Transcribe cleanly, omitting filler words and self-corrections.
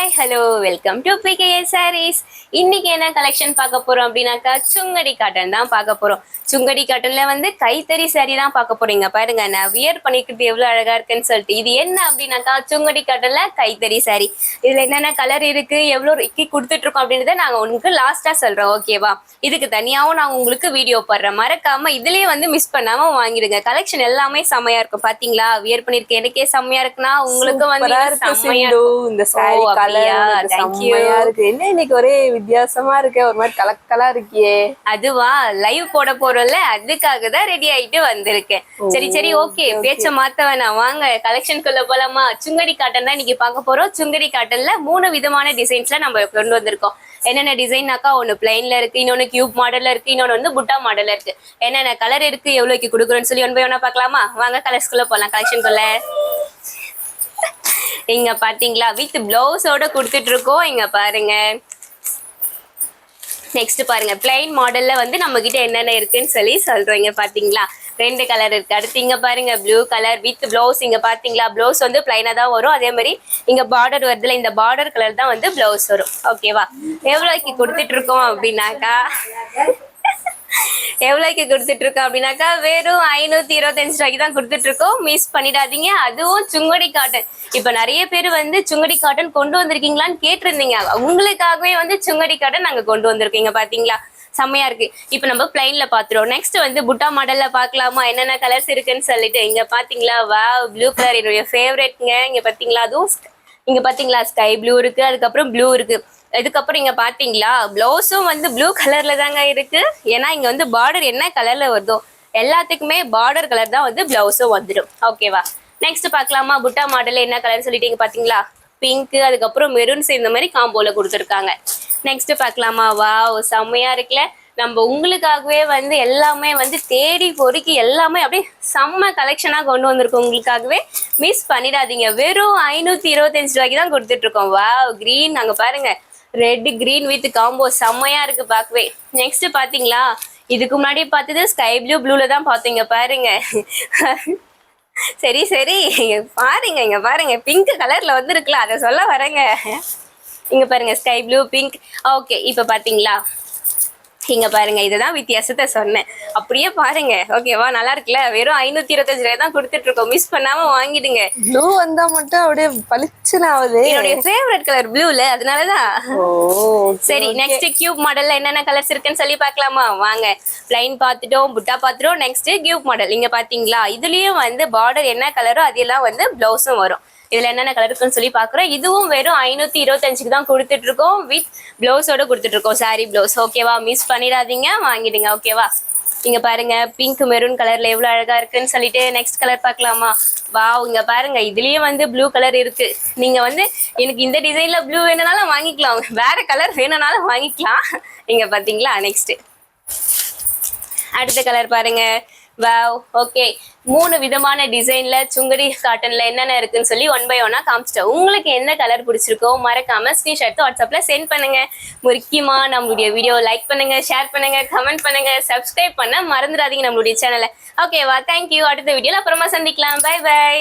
Hi hello welcome to PK sarees. இன்னைக்கு என்ன collection பார்க்க போறோம் அப்படின்னாக்கா சுங்கடி காட்டன் தான் பார்க்க போறோம். சுங்கடி காட்டன்ல வந்து கைத்தறி சாரி தான் பார்க்க போறீங்க. பாருங்க நான் வியர் பண்ணிக்கிட்டு எவ்வளவு அழகா இருக்குன்னு சொல்லிட்டு. இது என்ன அப்படின்னாக்கா சுங்கடி காட்டன்ல கைத்தறி சாரி. இதுல என்னென்ன கலர் இருக்கு, எவ்வளவு கொடுத்துட்டு இருக்கோம் அப்படின்றத நாங்க உங்களுக்கு லாஸ்டா சொல்றோம். ஓகேவா? இதுக்கு தனியாவும் நான் உங்களுக்கு வீடியோ போடுறேன். மறக்காம இதுலயே வந்து மிஸ் பண்ணாம வாங்கிடுங்க. கலெக்ஷன் எல்லாமே செம்மையா இருக்கும். பாத்தீங்களா வியர் பண்ணிருக்கேன், எனக்கே செம்மையா இருக்குன்னா உங்களுக்கு வந்து செம்மையா இந்த சாரி கலர் செம்மையா இருக்கு. என்ன இன்னைக்கு ஒரே வித்தியாசமா இருக்கே, ஒரு மாதிரி கலக்கலா இருக்கியே. அதுவா லைவ் போட போறோம்ல, அதுக்காக தான் ரெடி ஆயிட்டு வந்திருக்கேன். சரி ஓகே, பேச்ச மாத்த வேணாம், வாங்க கலெக்ஷனுக்குள்ள போலாமா? சுங்கடி காட்டன் தான் இன்னைக்கு பார்க்க போறோம். சுங்கடி காட்டன்ல 3 விதமான டிசைன்ஸ்ல நம்ம கொண்டு வந்திருக்கோம். என்னென்ன டிசைன்னாக்கா ஒன்னு பிளைன்ல இருக்கு, இன்னொன்னு கியூப் மாடல்ல இருக்கு, இன்னொன்னு வந்து புட்டா மாடல்ல இருக்கு. என்னென்ன கலர் இருக்கு, எவ்வளவுக்கு கொடுக்குறோன்னு சொல்லி ஒன் பை ஒன்னா பார்க்கலாமா? வாங்க கலர்ஸ்குள்ள போலாம், கலெக்ஷனுக்குள்ள. இங்க பாத்தீங்களா வித் பிளவுஸோட கொடுத்துட்டு இருக்கோம். இங்க பாருங்க. நெக்ஸ்ட் பாருங்க பிளைன் மாடல்ல வந்து நம்ம கிட்ட என்னென்ன இருக்குன்னு சொல்லி சொல்றோம். இங்க பாத்தீங்களா 2 கலர் இருக்கு. அடுத்து இங்க பாருங்க ப்ளூ கலர் வித் பிளவுஸ். இங்க பாத்தீங்களா பிளவுஸ் வந்து பிளைனா தான் வரும். அதே மாதிரி இங்க பார்டர் வருதுல, இந்த பார்டர் கலர் தான் வந்து பிளவுஸ் வரும். ஓகேவா? எவ்வளவுக்கு கொடுத்துட்டு இருக்கோம் அப்படின்னாக்கா எவ்வளவுக்கு கொடுத்துட்டு இருக்கோம் அப்படின்னாக்கா வெறும் 525 ரூபாய்க்கு தான் கொடுத்துட்டு இருக்கோம். மிஸ் பண்ணிடாதீங்க. அதுவும் சுங்கடி காட்டன். இப்ப நிறைய பேர் வந்து சுங்கடி காட்டன் கொண்டு வந்திருக்கீங்களான்னு கேட்டிருந்தீங்க. உங்களுக்காகவே வந்து சுங்கடி காட்டன் நாங்க கொண்டு வந்திருக்கீங்க. பாத்தீங்களா செம்மையா இருக்கு. இப்ப நம்ம பிளைன்ல பாத்துறோம். நெக்ஸ்ட் வந்து புட்டா மாடல்ல பாக்கலாமா என்னென்ன கலர்ஸ் இருக்குன்னு சொல்லிட்டு. இங்க பாத்தீங்களா வாவ் ப்ளூ கலர் என்னுடைய ஃபேவரட்ங்க. இங்க பாத்தீங்களா அதுவும் இங்க பாத்தீங்களா ஸ்கை ப்ளூ இருக்கு, அதுக்கப்புறம் ப்ளூ இருக்கு. இதுக்கப்புறம் இங்க பாத்தீங்களா பிளவுஸும் வந்து ப்ளூ கலர்ல தாங்க இருக்கு. ஏன்னா இங்க வந்து பார்டர் என்ன கலர்ல வருதோ எல்லாத்துக்குமே பார்டர் கலர் தான் வந்து பிளவுஸும் வந்துடும். ஓகேவா? நெக்ஸ்ட் பாக்கலாமா புட்டா மாடல் என்ன கலர் சொல்லிட்டீங்க பாத்தீங்களா பிங்க், அதுக்கப்புறம் மெரூன் சேர்ந்த மாதிரி காம்போல கொடுத்துருக்காங்க. நெக்ஸ்ட் பாக்கலாமா வாவ் செம்மையா இருக்குல்ல. நம்ம உங்களுக்காகவே வந்து எல்லாமே வந்து தேடி பொறுக்கி எல்லாமே அப்படியே செம்ம கலெக்ஷனா கொண்டு வந்திருக்கோம். உங்களுக்காகவே மிஸ் பண்ணிடாதீங்க. வெறும் 525 ரூபாய்க்கு தான் கொடுத்துட்டு இருக்கோம். வாவ் கிரீன் அங்க பாருங்க, ரெட் கிரீன் வித் காம்போ செம்மையா இருக்கு பார்க்கவே. நெக்ஸ்ட் பாத்தீங்களா இதுக்கு முன்னாடி பார்த்தது ஸ்கை ப்ளூ ப்ளூல தான் பார்த்தீங்க பாருங்க. சரி பாருங்க, இங்க பாருங்க பிங்க் கலர்ல வந்துருக்குல, அதை சொல்ல வரேங்க. இங்க பாருங்க ஸ்கை ப்ளூ பிங்க். ஓகே இப்ப பாத்தீங்களா இங்க பாருங்க, இதுதான் வித்தியாசத்தை சொன்னேன். அப்படியே பாருங்க. ஓகேவா? நல்லா இருக்குல்ல. வெறும் 525 ரூபாய் தான் கொடுத்துட்டு இருக்கோம். மிஸ் பண்ணாம வாங்கிடுங்க. ப்ளூ வந்தா மட்டும் அப்படியே பளிச்சுன்னு ஆகுது. என்னுடைய ஃபேவரட் கலர் ப்ளூல, அதனாலதான். சரி நெக்ஸ்ட் கியூப் மாடல்ல என்னென்ன கலர்ஸ் இருக்குன்னு சொல்லி பார்க்கலாமா? வாங்க. பிளைன் பார்த்துட்டோம், புட்டா பார்த்துட்டோம். Next cube model. இங்க பாத்தீங்களா இதுலயும் வந்து பார்டர் என்ன கலரோ அதெல்லாம் வந்து பிளவுஸும் வரும். இதுல என்னென்ன கலர் இருக்குன்னு சொல்லி பாக்குறோம். இதுவும் வெறும் 525 தான் கொடுத்துட்டு இருக்கோம். வித் பிளவுஸோட கொடுத்துட்டு இருக்கோம். Sorry blouse. ஓகேவா? மிஸ் பண்ணிடாதீங்க, வாங்கிடுங்க. ஓகேவா? இங்க பாருங்க பிங்க் மெரூன் கலர்ல எவ்வளவு அழகா இருக்குன்னு சொல்லிட்டு. நெக்ஸ்ட் கலர் பார்க்கலாமா? வாவ் இங்க பாருங்க இதுலயும் வந்து ப்ளூ கலர் இருக்கு. நீங்க வந்து எனக்கு இந்த டிசைன்ல ப்ளூ வேணும்னாலும் வாங்கிக்கலாம், வேற கலர் வேணும்னாலும் வாங்கிக்கலாம். இங்க பாத்தீங்களா நெக்ஸ்ட் அடுத்த கலர் பாருங்க. வாவ் ஓகே 3 விதமான டிசைன்ல சுங்கடி காட்டன்ல என்னென்ன இருக்குன்னு சொல்லி ஒன் பை ஒன்னா காமிச்சிட்டோம். உங்களுக்கு என்ன கலர் பிடிச்சிருக்கோ மறக்காம ஸ்கிரீன்ஷாட் வாட்ஸ்அப்ல சென்ட் பண்ணுங்க. முக்கியமா நம்மளுடைய வீடியோ லைக் பண்ணுங்க, ஷேர் பண்ணுங்க, கமெண்ட் பண்ணுங்க, சப்ஸ்கிரைப் பண்ண மறந்துடாதீங்க நம்மளுடைய சேனலை. ஓகேவா? தேங்க்யூ. அடுத்த வீடியோல அப்புறமா சந்திக்கலாம். Bye by.